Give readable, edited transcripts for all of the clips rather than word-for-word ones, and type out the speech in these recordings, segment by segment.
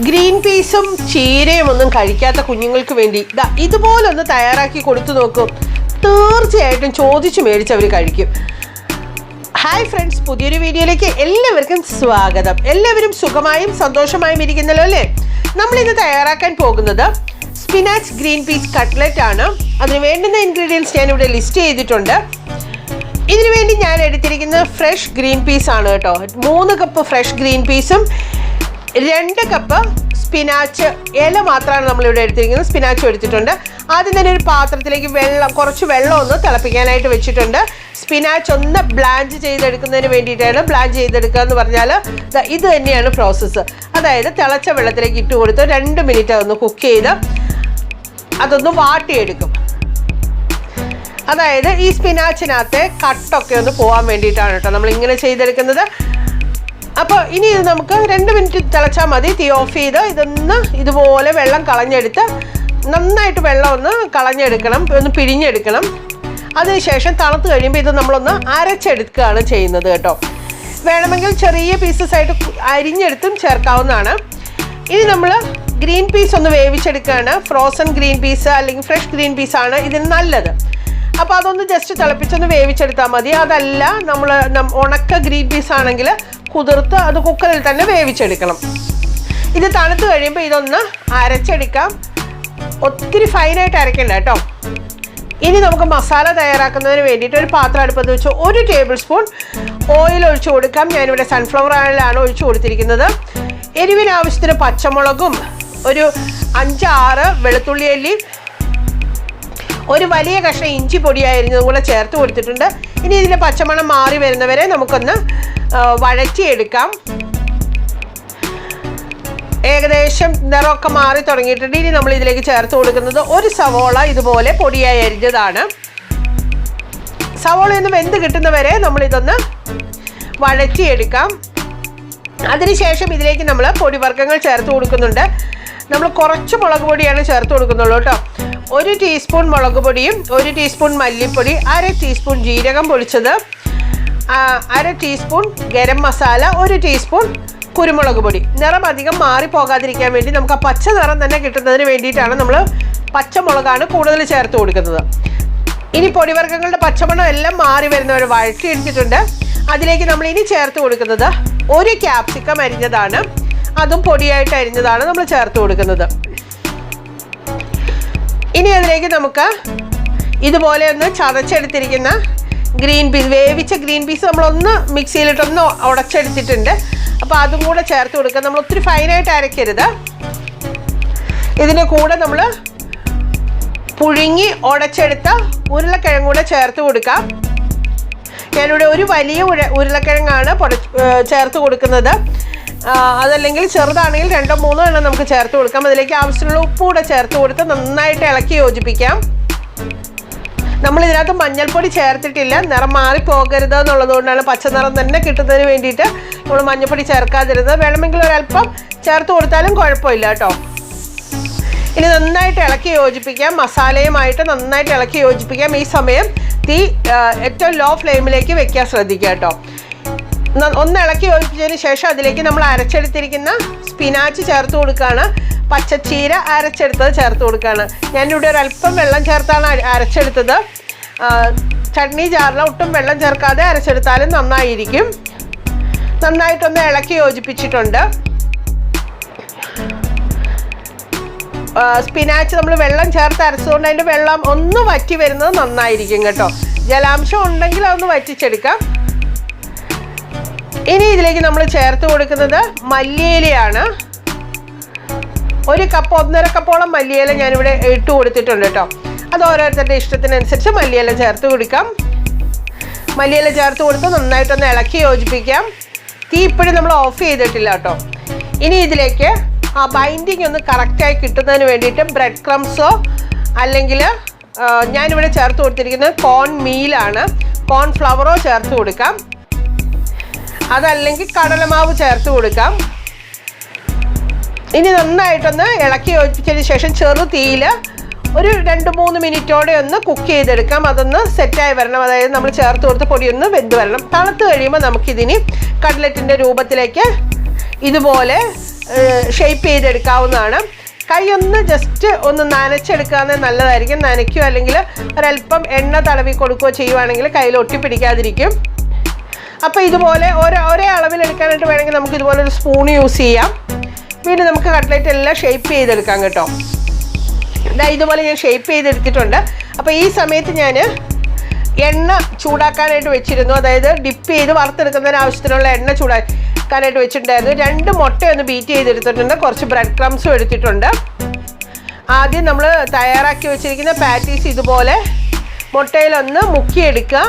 Green പീസും ചീരയും ഒന്നും കഴിക്കാത്ത കുഞ്ഞുങ്ങൾക്ക് വേണ്ടി ഇതുപോലൊന്ന് തയ്യാറാക്കി കൊടുത്തു നോക്കും. തീർച്ചയായിട്ടും ചോദിച്ചു മേടിച്ച് അവർ കഴിക്കും. ഹായ് ഫ്രണ്ട്സ്, പുതിയൊരു വീഡിയോയിലേക്ക് എല്ലാവർക്കും സ്വാഗതം. എല്ലാവരും സുഖമായും സന്തോഷമായും ഇരിക്കുന്നല്ലോ അല്ലേ? നമ്മളിന്ന് തയ്യാറാക്കാൻ പോകുന്നത് സ്പിനാച്ച് ഗ്രീൻ പീസ് കട്ട്ലറ്റ് ആണ്. അതിന് വേണ്ടുന്ന ഇൻഗ്രീഡിയൻസ് ഞാനിവിടെ ലിസ്റ്റ് ചെയ്തിട്ടുണ്ട്. ഇതിനു വേണ്ടി ഞാൻ എടുത്തിരിക്കുന്നത് ഫ്രഷ് ഗ്രീൻ പീസ് ആണ് കേട്ടോ. 3 കപ്പ് ഫ്രഷ് ഗ്രീൻ പീസും 2 കപ്പ് സ്പിനാച്ച് ഇല മാത്രമാണ് നമ്മളിവിടെ എടുത്തിരിക്കുന്നത്. സ്പിനാച്ചും എടുത്തിട്ടുണ്ട്. ആദ്യം തന്നെ ഒരു പാത്രത്തിലേക്ക് കുറച്ച് വെള്ളം ഒന്ന് തിളപ്പിക്കാനായിട്ട് വെച്ചിട്ടുണ്ട്. സ്പിനാച്ച് ഒന്ന് ബ്ലാഞ്ച് ചെയ്തെടുക്കുന്നതിന് വേണ്ടിയിട്ടാണ്. ബ്ലാഞ്ച് ചെയ്തെടുക്കുക എന്ന് പറഞ്ഞാൽ ഇത് തന്നെയാണ് പ്രോസസ്സ്. അതായത് തിളച്ച വെള്ളത്തിലേക്ക് ഇട്ട് കൊടുത്ത് 2 മിനിറ്റ് ഒന്ന് കുക്ക് ചെയ്ത് അതൊന്ന് വാട്ടിയെടുക്കും. അതായത് ഈ സ്പിനാച്ചിനകത്തെ കട്ടൊക്കെ ഒന്ന് പോകാൻ വേണ്ടിയിട്ടാണ് കേട്ടോ നമ്മളിങ്ങനെ ചെയ്തെടുക്കുന്നത്. അപ്പോൾ ഇനി ഇത് നമുക്ക് 2 മിനിറ്റ് തിളച്ചാൽ മതി. തീ ഓഫ് ചെയ്ത് ഇതൊന്ന് ഇതുപോലെ വെള്ളം കളഞ്ഞെടുത്ത് നന്നായിട്ട് വെള്ളം ഒന്ന് കളഞ്ഞെടുക്കണം, ഒന്ന് പിഴിഞ്ഞെടുക്കണം. അതിനുശേഷം തണുത്ത് കഴിയുമ്പോൾ ഇത് നമ്മളൊന്ന് അരച്ചെടുക്കുകയാണ് ചെയ്യുന്നത് കേട്ടോ. വേണമെങ്കിൽ ചെറിയ പീസസ് ആയിട്ട് അരിഞ്ഞെടുത്തും ചേർക്കാവുന്നതാണ്. ഇനി നമ്മൾ ഗ്രീൻ പീസ് ഒന്ന് വേവിച്ചെടുക്കുകയാണ്. ഫ്രോസൺ ഗ്രീൻ പീസ് അല്ലെങ്കിൽ ഫ്രഷ് ഗ്രീൻ പീസാണ് ഇതിന് നല്ലത്. അപ്പോൾ അതൊന്ന് ജസ്റ്റ് തിളപ്പിച്ചൊന്ന് വേവിച്ചെടുത്താൽ മതി. അതല്ല നമ്മൾ ഉണക്ക ഗ്രീൻ പീസ് ആണെങ്കിൽ കുതിർത്ത് അത് കുക്കറിൽ തന്നെ വേവിച്ചെടുക്കണം. ഇത് തണുത്ത് കഴിയുമ്പോൾ ഇതൊന്ന് അരച്ചെടുക്കാം. ഒത്തിരി ഫൈനായിട്ട് അരയ്ക്കണ്ട കേട്ടോ. ഇനി നമുക്ക് മസാല തയ്യാറാക്കുന്നതിന് വേണ്ടിയിട്ട് ഒരു പാത്രം അടുപ്പത്ത് വെച്ച് 1 ടേബിൾ സ്പൂൺ ഓയിൽ ഒഴിച്ചു കൊടുക്കാം. ഞാനിവിടെ സൺഫ്ലവർ ഓയിലാണ് ഒഴിച്ചു കൊടുത്തിരിക്കുന്നത്. എരിവിന് ആവശ്യത്തിന് പച്ചമുളകും ഒരു 5-6 വെളുത്തുള്ളി അല്ലി, ഒരു വലിയ കഷ്ണം ഇഞ്ചി പൊടിയായിരുന്നതും കൂടെ ചേർത്ത് കൊടുത്തിട്ടുണ്ട്. ഇനി ഇതിൻ്റെ പച്ചമണം മാറി വരുന്നവരെ നമുക്കൊന്ന് വഴറ്റിയെടുക്കാം. ഏകദേശം നിറമൊക്കെ മാറി തുടങ്ങിയിട്ടുണ്ട്. ഇനി നമ്മൾ ഇതിലേക്ക് ചേർത്ത് കൊടുക്കുന്നത് ഒരു സവോള ഇതുപോലെ പൊടിയായി അരിഞ്ഞതാണ്. സവോള ഒന്ന് വെന്ത് കിട്ടുന്നവരെ നമ്മളിതൊന്ന് വഴറ്റിയെടുക്കാം. അതിനുശേഷം ഇതിലേക്ക് നമ്മൾ പൊടിവർഗ്ഗങ്ങൾ ചേർത്ത് കൊടുക്കുന്നുണ്ട്. നമ്മൾ കുറച്ച് മുളക് പൊടിയാണ് ചേർത്ത് കൊടുക്കുന്നുള്ളൂ കേട്ടോ. 1 ടീസ്പൂൺ മുളക് പൊടിയും 1 ടീസ്പൂൺ മല്ലിപ്പൊടി, 1/2 ടീസ്പൂൺ ജീരകം പൊടിച്ചത്, 1/2 ടീസ്പൂൺ ഗരം മസാല, 1 ടീസ്പൂൺ കുരുമുളക് പൊടി. നിറം അധികം മാറിപ്പോകാതിരിക്കാൻ വേണ്ടി നമുക്ക് ആ പച്ച നിറം തന്നെ കിട്ടുന്നതിന് വേണ്ടിയിട്ടാണ് നമ്മൾ പച്ചമുളകാണ് കൂടുതൽ ചേർത്ത് കൊടുക്കുന്നത്. ഇനി പൊടിവർഗ്ഗങ്ങളുടെ പച്ചമണം എല്ലാം മാറി വരുന്നവരെ വഴറ്റിയെടുത്തിട്ടുണ്ട്. അതിലേക്ക് നമ്മൾ ഇനി ചേർത്ത് കൊടുക്കുന്നത് 1 ക്യാപ്സിക്കം അരിഞ്ഞതാണ്. അതും പൊടിയായിട്ട് അരിഞ്ഞതാണ് നമ്മൾ ചേർത്ത് കൊടുക്കുന്നത്. ഇനി അതിലേക്ക് നമുക്ക് ഇതുപോലെ ഒന്ന് ചതച്ചെടുത്തിരിക്കുന്ന ഗ്രീൻ പീസ്, വേവിച്ച ഗ്രീൻ പീസ് നമ്മളൊന്ന് മിക്സിയിലിട്ടൊന്ന് ഉടച്ചെടുത്തിട്ടുണ്ട്. അപ്പോൾ അതും കൂടെ ചേർത്ത് കൊടുക്കുക. നമ്മൾ ഒത്തിരി ഫൈനായിട്ട് അരയ്ക്കരുത്. ഇതിൻ്റെ കൂടെ നമ്മൾ പുഴുങ്ങി ഉടച്ചെടുത്ത ഉരുളക്കിഴങ്ങ് കൂടെ ചേർത്ത് കൊടുക്കാം. ഞാനിവിടെ ഒരു വലിയ ഉരുളക്കിഴങ്ങാണ് ചേർത്ത് കൊടുക്കുന്നത്. അതല്ലെങ്കിൽ ചെറുതാണെങ്കിൽ 2-3 എണ്ണം നമുക്ക് ചേർത്ത് കൊടുക്കാം. അതിലേക്ക് ആവശ്യമുള്ള ഉപ്പ് കൂടെ ചേർത്ത് കൊടുത്ത് നന്നായിട്ട് ഇളക്കി യോജിപ്പിക്കാം. നമ്മളിതിനകത്ത് മഞ്ഞൾപ്പൊടി ചേർത്തിട്ടില്ല. നിറം മാറിപ്പോകരുത് എന്നുള്ളതുകൊണ്ടാണ് പച്ച നിറം തന്നെ കിട്ടുന്നതിന് വേണ്ടിയിട്ട് നമ്മൾ മഞ്ഞൾപ്പൊടി ചേർക്കാതിരുന്നത്. വേണമെങ്കിൽ ഒരല്പം ചേർത്ത് കൊടുത്താലും കുഴപ്പമില്ല കേട്ടോ. ഇനി നന്നായിട്ട് ഇളക്കി യോജിപ്പിക്കാം. മസാലയുമായിട്ട് നന്നായിട്ട് ഇളക്കി യോജിപ്പിക്കാം. ഈ സമയം തീ ഏറ്റവും ലോ ഫ്ലെയിമിലേക്ക് വെക്കാൻ ശ്രദ്ധിക്കുക കേട്ടോ. ഒന്ന് ഇളക്കി യോജിപ്പിച്ചതിന് ശേഷം അതിലേക്ക് നമ്മൾ അരച്ചെടുത്തിരിക്കുന്ന സ്പിനാച്ച് ചേർത്ത് കൊടുക്കുകയാണ്. പച്ചച്ചീര അരച്ചെടുത്തത് ചേർത്ത് കൊടുക്കുകയാണ്. ഞാനിവിടെ ഒരല്പം വെള്ളം ചേർത്താണ് അരച്ചെടുത്തത്. ചട്നി ജാറിൽ ഒട്ടും വെള്ളം ചേർക്കാതെ അരച്ചെടുത്താലും നന്നായിരിക്കും. നന്നായിട്ടൊന്ന് ഇളക്കി യോജിപ്പിച്ചിട്ടുണ്ട്. സ്പിനാച്ച് നമ്മൾ വെള്ളം ചേർത്ത് അരച്ചുകൊണ്ട് അതിൻ്റെ വെള്ളം ഒന്ന് വറ്റി വരുന്നത് നന്നായിരിക്കും കേട്ടോ. ജലാംശം ഉണ്ടെങ്കിൽ അതൊന്ന് വറ്റിച്ചെടുക്കാം. ഇനി ഇതിലേക്ക് നമ്മൾ ചേർത്ത് കൊടുക്കുന്നത് മല്ലിയിലയാണ്. 1 കപ്പ് 1.5 കപ്പോളം മല്ലിയില ഞാനിവിടെ ഇട്ട് കൊടുത്തിട്ടുണ്ട് കേട്ടോ. അത് ഓരോരുത്തരുടെ ഇഷ്ടത്തിനനുസരിച്ച് മല്ലിയില ചേർത്ത് കൊടുക്കാം. മല്ലിയില ചേർത്ത് കൊടുത്ത് നന്നായിട്ടൊന്ന് ഇളക്കി യോജിപ്പിക്കാം. തീ ഇപ്പോഴും നമ്മൾ ഓഫ് ചെയ്തിട്ടില്ല കേട്ടോ. ഇനി ഇതിലേക്ക് ആ ബൈൻഡിങ് ഒന്ന് കറക്റ്റായി കിട്ടുന്നതിന് വേണ്ടിയിട്ട് ബ്രെഡ് ക്രംസോ അല്ലെങ്കിൽ ഞാനിവിടെ ചേർത്ത് കൊടുത്തിരിക്കുന്നത് കോൺമീലാണ്. കോൺഫ്ലവറോ ചേർത്ത് കൊടുക്കാം. അതല്ലെങ്കിൽ കടലമാവ് ചേർത്ത് കൊടുക്കാം. ഇനി നന്നായിട്ടൊന്ന് ഇളക്കി യോജിപ്പിച്ചതിന് ശേഷം ചെറു തീയിൽ ഒരു 2-3 മിനിറ്റോടെ ഒന്ന് കുക്ക് ചെയ്തെടുക്കാം. അതൊന്ന് സെറ്റായി വരണം. അതായത് നമ്മൾ ചേർത്ത് കൊടുത്ത പൊടിയൊന്ന് വെന്ത് വരണം. തണുത്ത് കഴിയുമ്പോൾ നമുക്കിതിനി കട്ട്ലറ്റിൻ്റെ രൂപത്തിലേക്ക് ഇതുപോലെ ഷേപ്പ് ചെയ്തെടുക്കാവുന്നതാണ്. കൈ ഒന്ന് ജസ്റ്റ് ഒന്ന് നനച്ചെടുക്കാവുന്നത് നല്ലതായിരിക്കും. നനയ്ക്കുകയോ അല്ലെങ്കിൽ ഒരല്പം എണ്ണ തടവി കൊടുക്കുകയോ ചെയ്യുവാണെങ്കിൽ കയ്യിൽ ഒട്ടിപ്പിടിക്കാതിരിക്കും. അപ്പോൾ ഇതുപോലെ ഒരേ അളവിലെടുക്കാനായിട്ട് വേണമെങ്കിൽ നമുക്ക് ഇതുപോലെ ഒരു സ്പൂൺ യൂസ് ചെയ്യാം. പിന്നെ നമുക്ക് കട്ട്ലറ്റ് എല്ലാം ഷേപ്പ് ചെയ്തെടുക്കാം കേട്ടോ. ഇതുപോലെ ഞാൻ ഷേപ്പ് ചെയ്തെടുത്തിട്ടുണ്ട്. അപ്പോൾ ഈ സമയത്ത് ഞാൻ എണ്ണ ചൂടാക്കാനായിട്ട് വെച്ചിരുന്നു. അതായത് ഡിപ്പ് ചെയ്ത് വറുത്തെടുക്കുന്നതിന് ആവശ്യത്തിനുള്ള എണ്ണ ചൂടാക്കാനായിട്ട് വെച്ചിട്ടുണ്ടായിരുന്നു. 2 മുട്ടയൊന്ന് ബീറ്റ് ചെയ്തെടുത്തിട്ടുണ്ട്. കുറച്ച് ബ്രെഡ് ക്രംസും എടുത്തിട്ടുണ്ട്. ആദ്യം നമ്മൾ തയ്യാറാക്കി വെച്ചിരിക്കുന്ന പാറ്റീസ് ഇതുപോലെ മുട്ടയിലൊന്ന് മുക്കിയെടുക്കുക.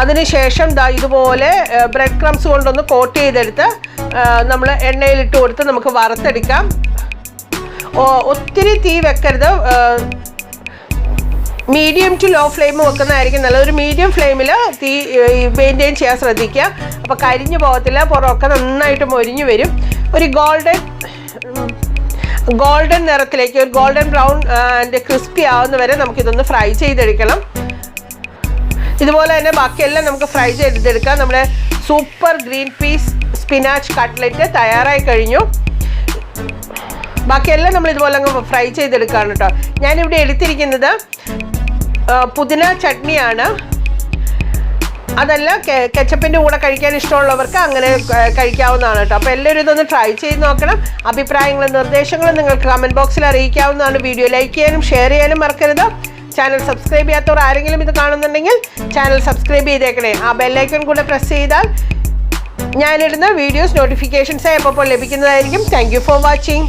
അതിനുശേഷം ഇതുപോലെ ബ്രെഡ് ക്രംസ് കൊണ്ടൊന്ന് കോട്ട് ചെയ്തെടുത്ത് നമ്മൾ എണ്ണയിലിട്ട് കൊടുത്ത് നമുക്ക് വറുത്തെടുക്കാം. ഒത്തിരി തീ വെക്കരുത്. മീഡിയം ടു ലോ ഫ്ലെയിം വെക്കുന്നതായിരിക്കും നല്ലത്. ഒരു മീഡിയം ഫ്ലെയിമിൽ തീ മെയിൻറ്റെയിൻ ചെയ്യാൻ ശ്രദ്ധിക്കുക. അപ്പോൾ കരിഞ്ഞു പോകത്തില്ല, പുറമൊക്കെ നന്നായിട്ട് മൊരിഞ്ഞു വരും. ഒരു ഗോൾഡൻ നിറത്തിലേക്ക്, ഒരു ഗോൾഡൻ ബ്രൗൺ ആൻഡ് ക്രിസ്പി ആവുന്ന വരെ നമുക്കിതൊന്ന് ഫ്രൈ ചെയ്തെടുക്കണം. ഇതുപോലെ തന്നെ ബാക്കിയെല്ലാം നമുക്ക് ഫ്രൈ ചെയ്തെടുക്കാം. നമ്മുടെ super green peas spinach cutlet തയ്യാറായി കഴിഞ്ഞു. ബാക്കിയെല്ലാം നമ്മൾ ഇതുപോലെ അങ്ങ് ഫ്രൈ ചെയ്തെടുക്കുകയാണ് കേട്ടോ. ഞാനിവിടെ എടുത്തിരിക്കുന്നത് പുതിന ചട്നിയാണ്. അതല്ല കെച്ചപ്പിൻ്റെ കൂടെ കഴിക്കാൻ ഇഷ്ടമുള്ളവർക്ക് അങ്ങനെ കഴിക്കാവുന്നതാണ് കേട്ടോ. അപ്പോൾ എല്ലാവരും ഇതൊന്ന് ട്രൈ ചെയ്ത് നോക്കണം. അഭിപ്രായങ്ങളും നിർദ്ദേശങ്ങളും നിങ്ങൾക്ക് കമൻറ്റ് ബോക്സിൽ അറിയിക്കാവുന്നതാണ്. വീഡിയോ ലൈക്ക് ചെയ്യാനും ഷെയർ ചെയ്യാനും മറക്കരുത്. ചാനൽ സബ്സ്ക്രൈബ് ചെയ്യാത്തവർ ആരെങ്കിലും ഇത് കാണുന്നുണ്ടെങ്കിൽ ചാനൽ സബ്സ്ക്രൈബ് ചെയ്തേക്കണേ. ആ ബെല്ലൈക്കൺ കൂടെ പ്രസ് ചെയ്താൽ ഞാനിടുന്ന വീഡിയോസ് നോട്ടിഫിക്കേഷൻസായി അപ്പോൾ ലഭിക്കുന്നതായിരിക്കും. Thank you for watching.